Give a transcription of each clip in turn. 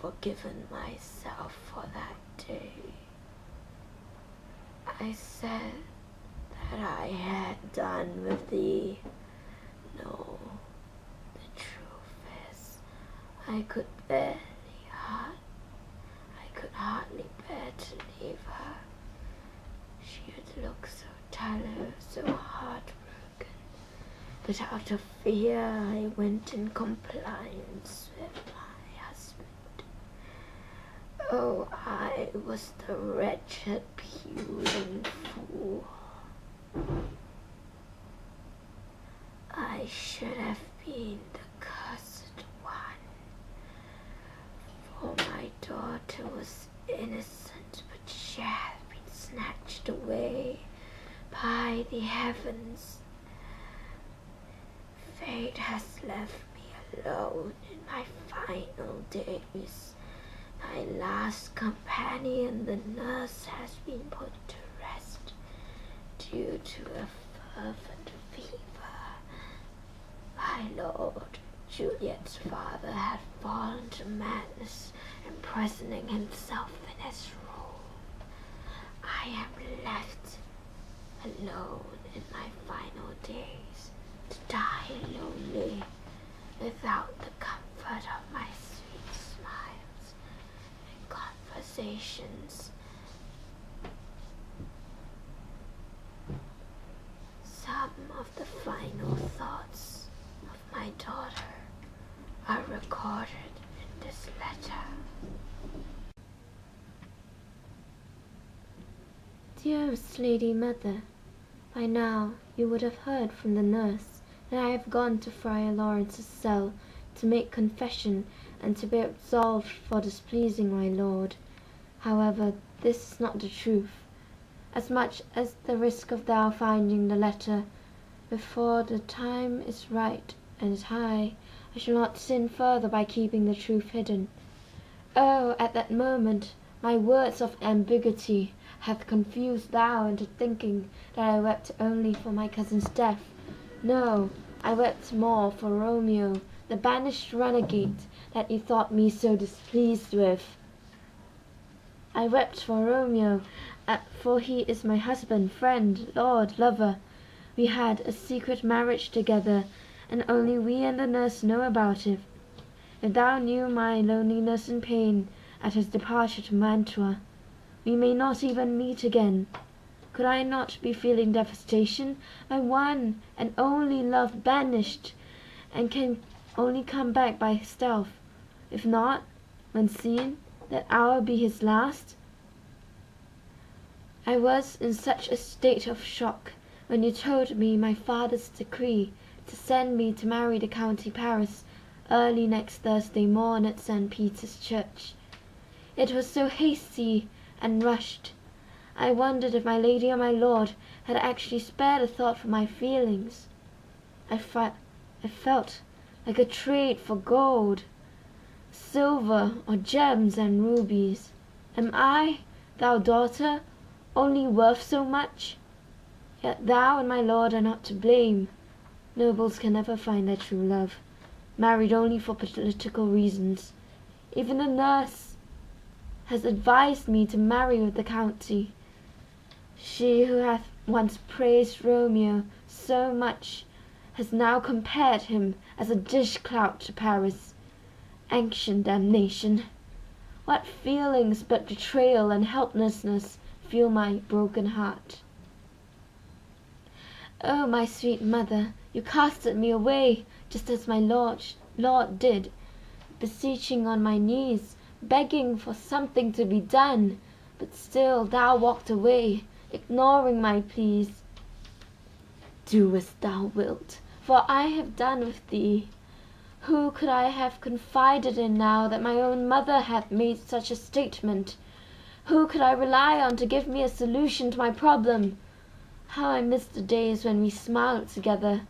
forgiven myself for that day. I said that I had done with thee. No, the truth is, I could hardly bear to leave her. She had looked so tired, so heartbroken. But out of fear, I went in compliance with my husband. Oh, I was the wretched, puling fool. I should have been the cursed one, for my daughter was innocent, but she had been snatched away by the heavens. Fate has left me alone in my final days. My last companion, the nurse, has been put to rest due to a fervent fever. My Lord, Juliet's father had fallen to madness, imprisoning himself in his room. I am left alone in my final days, to die lonely, without the comfort of my sweet smiles and conversations. Some of the final thoughts of my daughter are recorded in this letter. Dearest Lady Mother, by now you would have heard from the nurse that I have gone to Friar Lawrence's cell to make confession and to be absolved for displeasing my lord. However, this is not the truth. As much as the risk of thou finding the letter before the time is right and is high, I shall not sin further by keeping the truth hidden. Oh, at that moment my words of ambiguity hath confused thou into thinking that I wept only for my cousin's death. No, I wept more for Romeo, the banished renegade that you thought me so displeased with. I wept for Romeo, for he is my husband, friend, lord, lover. We had a secret marriage together, and only we and the nurse know about it. If thou knew my loneliness and pain at his departure to Mantua, we may not even meet again. Could I not be feeling devastation? My one and only love banished, and can only come back by stealth. If not, when seen, that hour be his last. I was in such a state of shock when you told me my father's decree to send me to marry the County Paris early next Thursday morn at St. Peter's Church. It was so hasty and rushed. I wondered if my lady or my lord had actually spared a thought for my feelings. I felt like a trade for gold, silver, or gems and rubies. Am I, thou daughter, only worth so much? Yet thou and my lord are not to blame. Nobles can never find their true love, married only for political reasons. Even the nurse has advised me to marry with the county. She who hath once praised Romeo so much has now compared him as a dish-clout to Paris. Ancient damnation! What feelings but betrayal and helplessness fill my broken heart? Oh, my sweet mother, you casted me away, just as my lord did, beseeching on my knees, begging for something to be done, but still thou walked away, ignoring my pleas. Do as thou wilt, for I have done with thee. Who could I have confided in now that my own mother hath made such a statement? Who could I rely on to give me a solution to my problem? How I miss the days when we smiled together.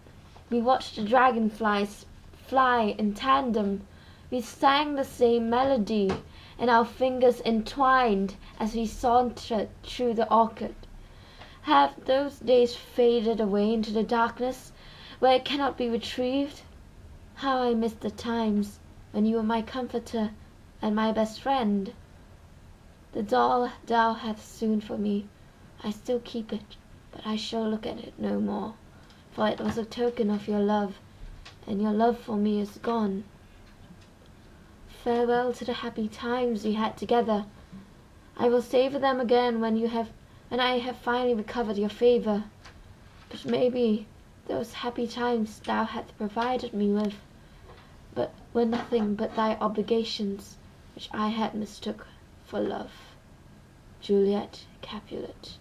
We watched the dragonflies fly in tandem. We sang the same melody, and our fingers entwined as we sauntered through the orchard. Have those days faded away into the darkness, where it cannot be retrieved? How I miss the times when you were my comforter, and my best friend. The doll thou hast sewn for me, I still keep it, but I shall look at it no more, for it was a token of your love, and your love for me is gone. Farewell to the happy times we had together. I will savor them again when I have finally recovered your favor. But maybe those happy times thou hast provided me with but were nothing but thy obligations, which I had mistook for love. Juliet Capulet.